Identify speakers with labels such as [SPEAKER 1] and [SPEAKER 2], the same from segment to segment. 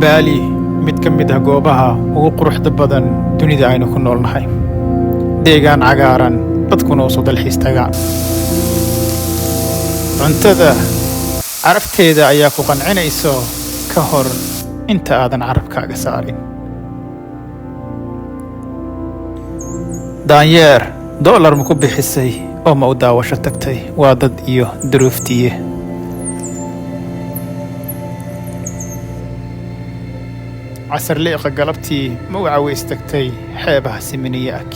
[SPEAKER 1] بالي mid ka mid ah goobaha ugu quruxda badan dunida aynu ku noolnahay deegaan cagaaran dadkuna u soo dalxiis tagaan cuntada carafteeda ayaa ku qancinayso ka hor inta aadan carabkaaga saarin daanyeer dollar ma ku bixisay oo ma u daawasho tagtay waa dad iyo duruuftiye عسر ليقة قلبتي مو عويستكتي حيبها سمنياك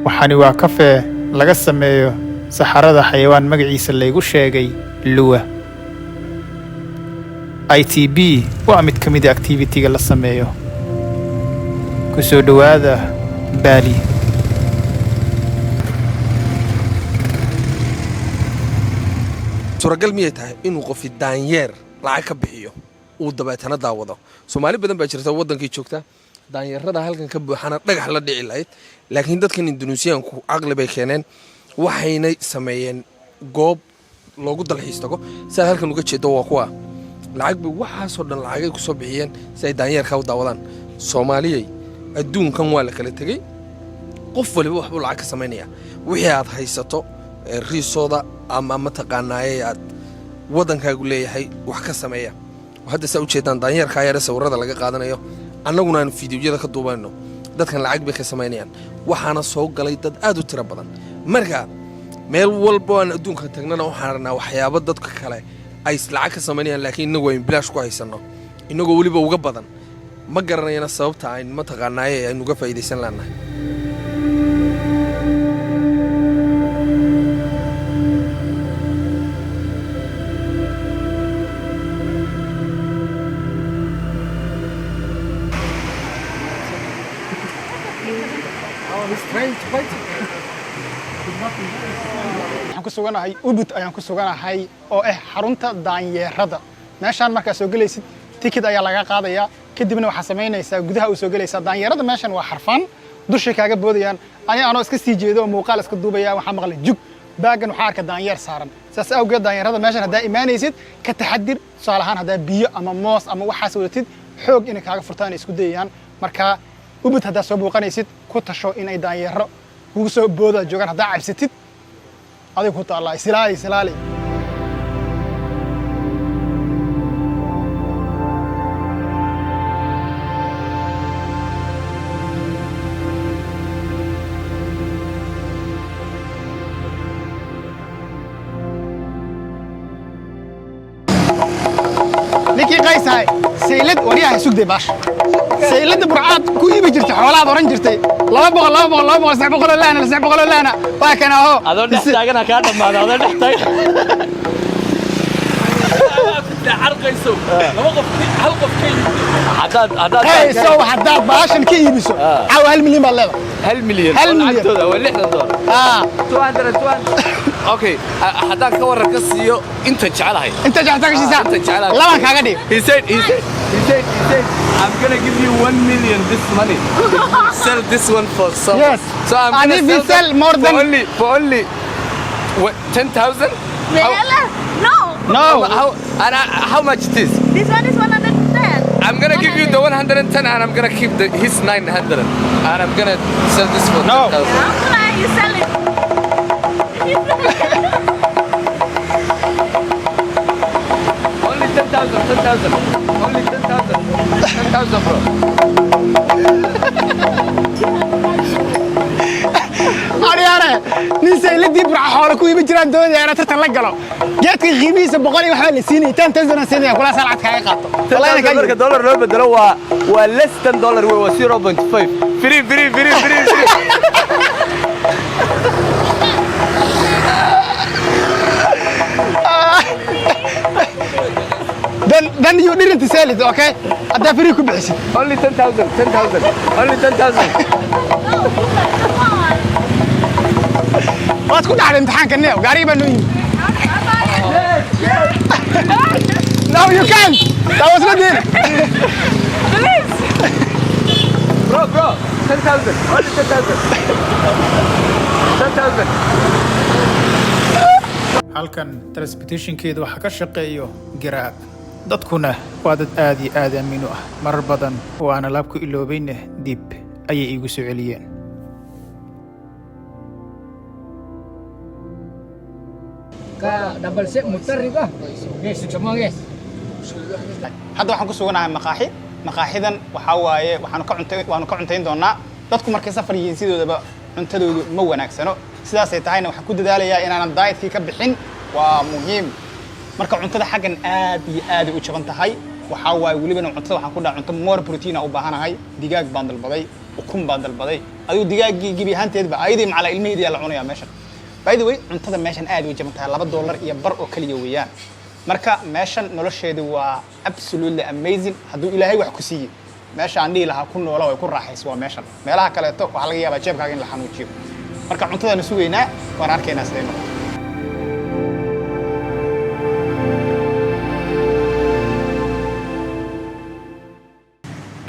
[SPEAKER 1] وحاني واكفة لغا سميو سحرة حيوان مقعيس اللي يقول شاقي لوا ITB وامد كميدي اكتيفيتي قال سميو كسو دواذا بالي
[SPEAKER 2] suuragal miyay tahay inuu qofi daanyeer lacag ka bixiyo uu dabeetana daawado Soomaali badan baa jirta wadankii joogta daanyeerada halkan ka buuxana dhagax la dhici lahayd laakiin dadkan Indoneesiyaanku aqli bay keeneen waxayna sameeyeen goob loogu dalxiis tago si halkan uga jeedo waa kuwa lacag bay waxa soo dhan lacag ay ku soo bixiyeen si ay daanyeerka u daawadaan Soomaaliyay adduunkan waa la kala tagay qof waliba wax buu lacag ka sameeynaya wixii aad haysato riisooda ama mataqaanaaye aad wadankaagu leeyahay wax ka sameeya hadda saa u jeedaan daanyeerka ayaa sawirada laga qaadanayo annaguna aan fiidiyoyada ka duubayno dadkan lacag bay ka sameynayaan waxaana soo galay dad aad u tiro badan marka meel walba aan adduunka tagnana waxaan aragnaa waxyaabo dadka kale ay lacag ka sameynayaan laakiin inagu ay bilaash ku haysano inagoo waliba uga badan ma garanayna sababta ay mataqaanaaye aynu uga faa'iideysan laanahay
[SPEAKER 3] waxaan ku suganahay ubud ayaan ku suganahay oo xarunta daanyeerada meeshaan marka soo galaysid ticket ayaa laga qaadayaa kadibna waxa sameynaysaa gudaha u soo galaysaa daanyeerada meeshan waa xarfan dusha kaaga boodayaan anoo iska sii jeedo muuqaal iska duubaya waxa maqlay jug baagan waxa arka daanyeer saaran saas awgeed daanyeerada meeshan hadaa imaanaysid ka taxadir salahan hadaa biyo ama moos ama waxa soo wadid xoog in kaaga furtaan isku dayayaan marka ubud hadaa soo booqanaysid ku tasho in ay daanyeero ugu soo booda joogan hadaa cabsatid adigu ku taala islaali لكي قيس هاي سيلد وريها سوق دي باش سيلد برعاد كوي بجرت حوالات ورن جرتي لا بقول سحب لا أنا واكن أهو
[SPEAKER 4] هذول نحتاجنا كان ما هذول نحتاج حلقة يسوق لما قف حلقة في حداد
[SPEAKER 3] إيه سو حداد باش الكي يبسو عاو هالمليون بالله
[SPEAKER 4] هالمليون ولا إحنا دور 200 اوكي حداك كور ركسيو انت جعلها انت
[SPEAKER 3] جعلها
[SPEAKER 4] انت جعلها
[SPEAKER 3] لا ما كاغدي
[SPEAKER 4] he said I'm gonna give you 1 million this money sell this one for some
[SPEAKER 3] yes
[SPEAKER 4] so I'm gonna
[SPEAKER 3] sell more than
[SPEAKER 4] for only what 10,000
[SPEAKER 5] no
[SPEAKER 4] how much it is
[SPEAKER 5] this one is 110
[SPEAKER 4] I'm gonna give you the 110 and I'm gonna keep his 900 and I'm gonna sell this for 10,000
[SPEAKER 5] you sell it
[SPEAKER 4] only 10,000 only 10,000 bro
[SPEAKER 3] أنا نسي لدي برع حولك ويبجران دوني أنا ترتن لقلو جاتك غيبيس بقولي وحال سيني 10,000 سنة كلها سلعت كاي قاطو
[SPEAKER 4] والله أنا كان دولار لو بدلوا هو less than dollar هو 0.5 فري
[SPEAKER 3] then you didn't sell it okay هذا فري كبحسي
[SPEAKER 4] only 10,000 only 10,000
[SPEAKER 3] ما تكون على الامتحان كنيه قريبا انه no you can't that was not it
[SPEAKER 5] please
[SPEAKER 4] bro 10,000 only 10,000 10,000
[SPEAKER 1] halkan transportationkeedu waxa ka shaqeeyo Grab dadkuna waa dad aad iyo aad aamin u ah marar badan oo aan alaabku iloobayna dib ayay igu soo celiyeen
[SPEAKER 6] ka double set muter juga guys semua guys
[SPEAKER 3] hadda waxaan ku suganahay maqaaxidan waxa waaye waanu ka cuntayn doonaa dadku markay safar yihiin sidoodaba cuntadoodu ma wanaagsano sidaas ay tahayna waxaan ku dadaalayaa inaanan dietkii ka bixin waa muhiim marka cuntada xaggan aad iyo aad u jaban tahay waxa waaye waliba cuntada waxaan ku dhac cunto more protein u baahanahay digaag baan dalbaday ukun baan dalbaday ayuu digaagii gibi ahaanteedba ayadii macala ilmaheedii la cunayaa meeshan by the way cuntada meeshan aad u jaban tahay $2 iyo bar oo kaliya weeyaan marka meeshan nolosheedu waa absolutely amazing hadduu ilaahay wax ku siiyey meesha aan dhihi lahaa ku noola way ku raaxayso waa meeshan meelaha kaleeto waxaa laga yaabaa jeebkaaga in la xanuujiyo marka cuntadana sugaynaa waan arkaynaa sidee noqoto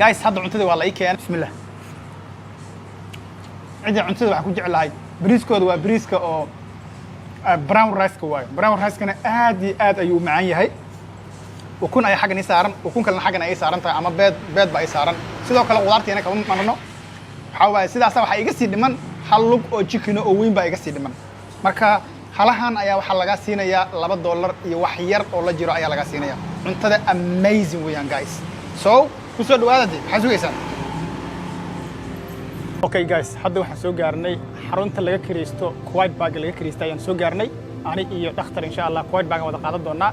[SPEAKER 3] guys hadda cuntadii waa la ii keenay bismillah cidii cuntada waxaan ku jeclahay bariiskooda waa bariiska oo brown rice ka waayo brown rice kana aad iyo aad ayuu macaan yahay ukun ay xaggan ii saaran ukun kalena xaggan ay saaran tahay ama beed ba ay saaran sidoo kale qudaartiina kama marno waxa waaye sidaas waxa iga sii dhiman hal lug oo chicken oo weyn baa iga sii dhiman marka halahan ayaa waxa laga siinayaa $2 iyo wax yar oo la jiro ayaa laga siinayaa cuntada amazing weeyaan guys so ku soo dhawaada maxaa sugaysaan okay guys hadda waxaan soo gaarnay xarunta laga kireysto Quiet Bag laga kireysto ayaan soo gaarnay ani iyo dhakhtar insha Allah Quiet Bag wada qaadan doonaa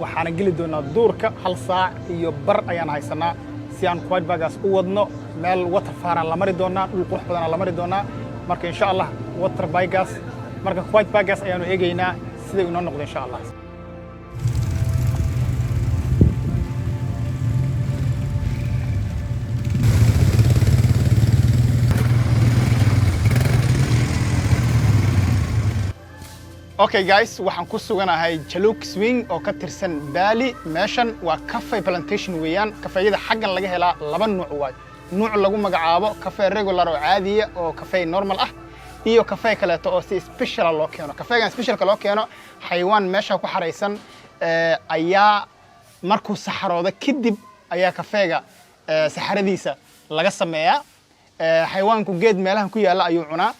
[SPEAKER 3] waxaan geli doonaa duurka hal saac iyo bar ayaan haysanaa si aan Quiet Bagaas u wadno meel water faaran la mari doonaa dhul qurux badan la mari doonaa marka insha Allah water bagaas marka Quiet Bagaas ayaanu eegaynaa sida uu noo noqdo insha Allah Okay guys waxaan ku suganahay Chaluk Swing oo ka tirsan Bali meeshan waa cafe plantation weeyaan kafeeyada xaggan laga helaa laba nooc waay nooc lagu magacaabo cafe regular oo caadiya oo cafe normal ah iyo cafe kaleeto oo si special loo keeno kafeegan specialka loo keeno xayawaan meesha ku xareysan ayaa markuu saxarooda kadib ayaa kafeega saxaradiisa laga sameeyaa xayawaanku geed meelahan ku yaala ayuu cunaa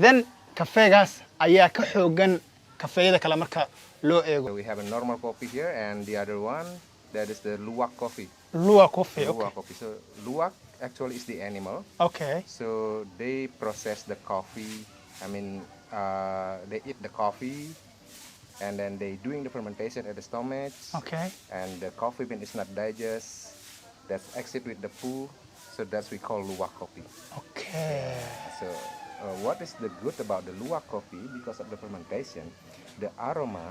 [SPEAKER 3] then kafeegaas ayaa ka xoogan kafeeyada kale marka loo eego
[SPEAKER 7] we have a normal coffee here and the other one that is the luwak coffee
[SPEAKER 3] luwak coffee
[SPEAKER 7] luwak coffee so luwak actually is the animal
[SPEAKER 3] okay
[SPEAKER 7] so they process the coffee I mean they eat the coffee and then they doing the fermentation at the stomach
[SPEAKER 3] okay
[SPEAKER 7] and the coffee bean is not digest that's exit with the poo so that's we call luwak coffee
[SPEAKER 3] okay
[SPEAKER 7] so what is the good about the luwak coffee because of the fermentation the aroma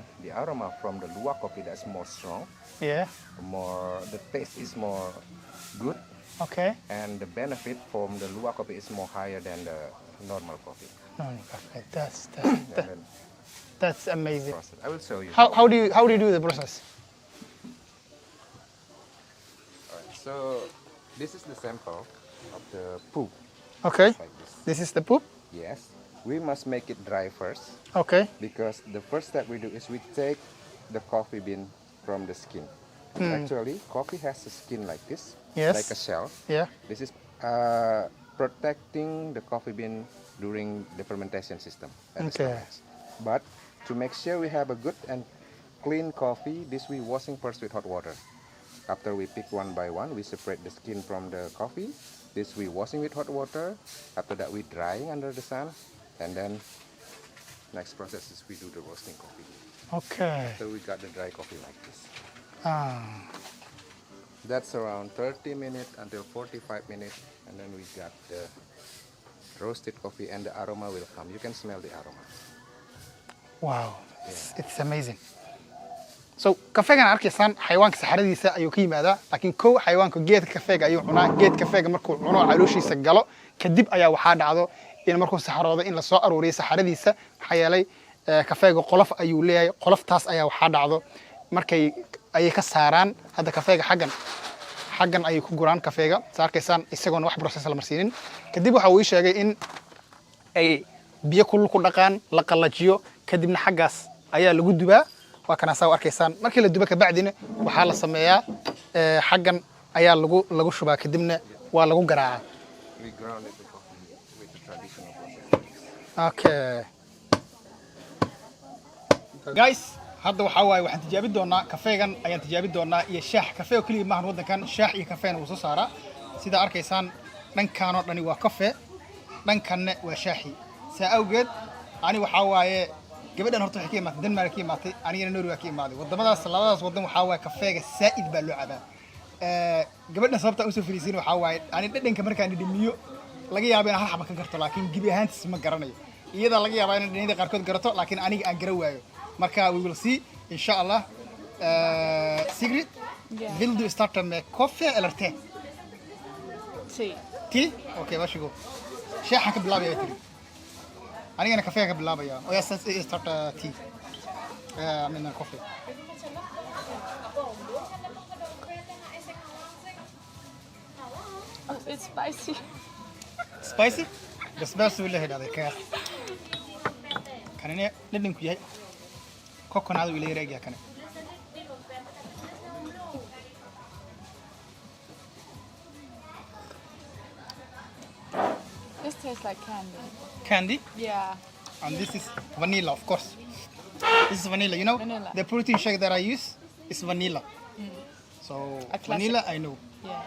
[SPEAKER 7] from the luwak coffee that's more strong
[SPEAKER 3] yeah
[SPEAKER 7] more the taste is more good
[SPEAKER 3] okay
[SPEAKER 7] and the benefit from the luwak coffee is more higher than the normal coffee
[SPEAKER 3] that's amazing
[SPEAKER 7] process. I will show you
[SPEAKER 3] how do you do the process
[SPEAKER 7] all right so this is the sample of the poop
[SPEAKER 3] okay
[SPEAKER 7] like
[SPEAKER 3] this is the poop
[SPEAKER 7] yes we must make it dry first
[SPEAKER 3] okay
[SPEAKER 7] because the first step we do is we take the coffee bean from the skin actually coffee has a skin like this
[SPEAKER 3] yes
[SPEAKER 7] like a shell
[SPEAKER 3] yeah
[SPEAKER 7] this is protecting the coffee bean during the fermentation system
[SPEAKER 3] okay
[SPEAKER 7] but to make sure we have a good and clean coffee this we washing first with hot water after we pick one by one we separate the skin from the coffee this we washing with hot water after that we drying under the sun and then next process is we do the roasting coffee
[SPEAKER 3] okay
[SPEAKER 7] so we got the dry coffee like this
[SPEAKER 3] ah
[SPEAKER 7] that's around 30 minutes until 45 minutes and then we got the roasted coffee and the aroma will come you can smell the aroma
[SPEAKER 3] wow it's amazing so kafeegan arkaysaan xayawaanka saxaradiisa ayuu ka yimaadaa laakiin kow xayawaanka geedka kafeega ayuu cunaa geed kafeega markuu cuno calooshiisa galo kadib ayaa waxaa dhacdo in markuu saxaroodo in la soo aruuriyo saxaradiisa maxaa yeelay kafeega qolof ayuu leeyahay qoloftaas ayaa waxaa dhacdo markay ayay ka saaraan hadda kafeega xaggan ayay ku guraan kafeega saarkaysaan isagoona wax process la marsiinin kadib waxa uu sheegay in ay biyo kulul ku dhaqaan la qalajiyo kadibna xaggaas ayaa lagu dubaa waa kana saa arkaysaan markii la duba ka bacdina waxaa la sameeyaa xaggan ayaa lagu shubaa kadibna waa lagu garaacaa
[SPEAKER 7] We ground the coffee with the traditional process.
[SPEAKER 3] okay guys hadda waxa waaye waxaan tijaabi doonaa kafeegan ayaan tijaabi doonaa iyo shaah kafee oo kaliya maahan wadankan shaah iyo kafeena uu soo saaraa sida arkaysaan dhankaan oo dhani waa kafe dhankanna waa shaahi saa awgeed ani waxa waaye gabadhan horta waxay ka imaatay Denmark ka imaatay anigana Norway ka imaaday wadamadaas labadaas wadan waxa waaye kafeega saa'id baa loo cabaa gabadhan sababta u soo fariisiin waxa waaye ani dhadhanka markaan dhimiyo laga yaabo in hal xaba ka garto laakiin gibi ahaantiis ma garanayo iyada laga yaabo in dhadhanida qaarkood garato laakiin aniga aan garan waayo marka we will see insha Allah Sigrid vill du starta med kaffe eller te? Te? Okej, varsågod. Shaaha ka bilaabaya tiri. Anigana kafee ka bilaabaya. Och jag startar te. Jag menar kaffe.
[SPEAKER 5] Oh, it's spicy.
[SPEAKER 3] Spicy? بس ولا هذا كاس. كان ندم كيا. كوكون هذا ولا يرجع كان.
[SPEAKER 5] This tastes like candy.
[SPEAKER 3] Candy?
[SPEAKER 5] Yeah.
[SPEAKER 3] And this is vanilla, of course. This is vanilla. You know,
[SPEAKER 5] Vanilla.
[SPEAKER 3] the protein shake that I use is vanilla. So
[SPEAKER 5] A classic.
[SPEAKER 3] vanilla, I know
[SPEAKER 5] Yeah.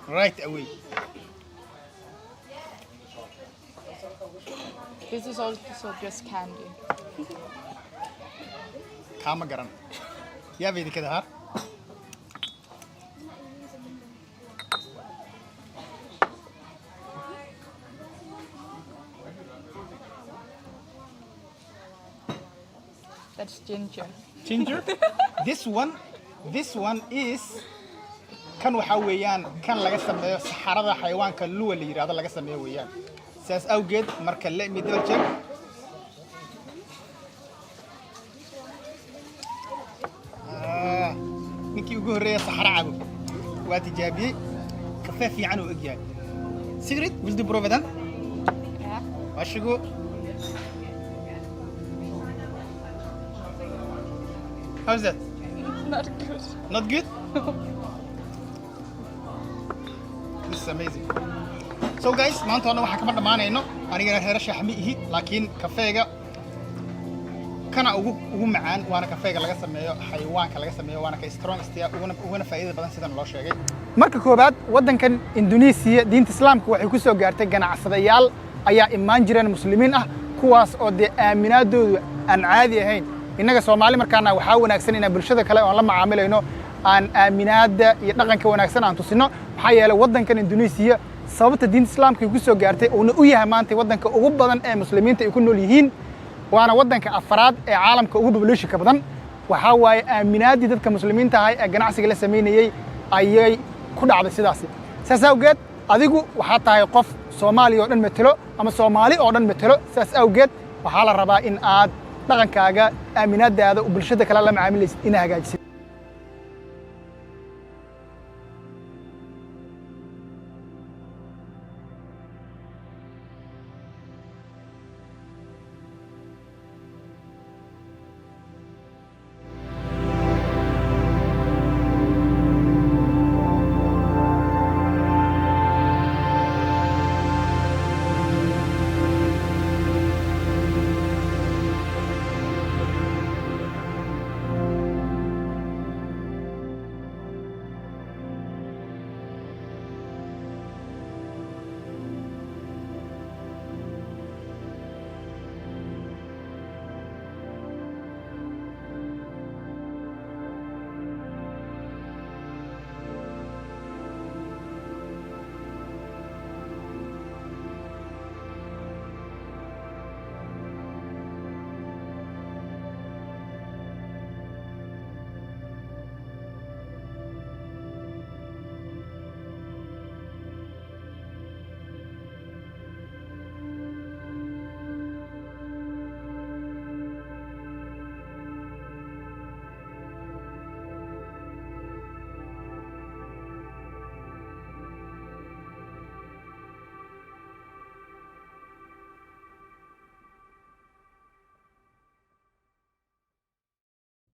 [SPEAKER 3] right away.
[SPEAKER 5] This is also just candy.
[SPEAKER 3] Kama garan. Ya vedi كده ها.
[SPEAKER 5] That's ginger.
[SPEAKER 3] Ginger. This one is kan waxa weeyaan kan laga sameeyo saxarada xayawaanka luwa la yiraahdo laga sameeyo weeyaan saas awgeed marka la mid wajah ninkii ugu horeeyay saxara cabo waa tijaabiyay kafee fiican oo egyahay Sigrid will du prova den?
[SPEAKER 5] Yeah.
[SPEAKER 3] Varsågod. How's that?
[SPEAKER 5] Not good.
[SPEAKER 3] Not good? This is amazing. So guys, maanta waxaan kama dhamaanayno anigana heer shaxmi ihi laakiin kafeega kana ugu macaan waana kafeega laga sameeyo xayawaanka laga sameeyo waana ka strongest ya uguna faa'iido badan sida loo sheegay marka koobaad wadankan Indonesia diinta Islaamka waxay ku soo gaartay ganacsadayaal ayaa imaan jireen muslimiin ah kuwaas oo de aaminaadoodu aan caadi ahayn innaga Soomaali markaana waxa wanaagsan in bulshada kale oo la macaamilayno aan aaminaada iyo dhaqanka wanaagsan aan tusino maxaa yeelay wadankan Indonesia sababta diinta Islaamka ku soo gaartay oo u yahay maanta wadanka ugu badan ee muslimiinta ay ku nool yihiin waana wadanka afraad ee caalamka ugu population-ka badan waxa waaye aaminaadii dadka muslimiinta ah ee ganacsiga la sameeyay ayay ku dhacday sidaas awgeed adigu waxa tahay qof Soomaali oo dhan metelo ama Soomaali oo dhan metelo sidaas awgeed waxa la rabaa in aad dhaqankaaga aaminaadaada bulshada kale la macaamilaysid in hagaajisid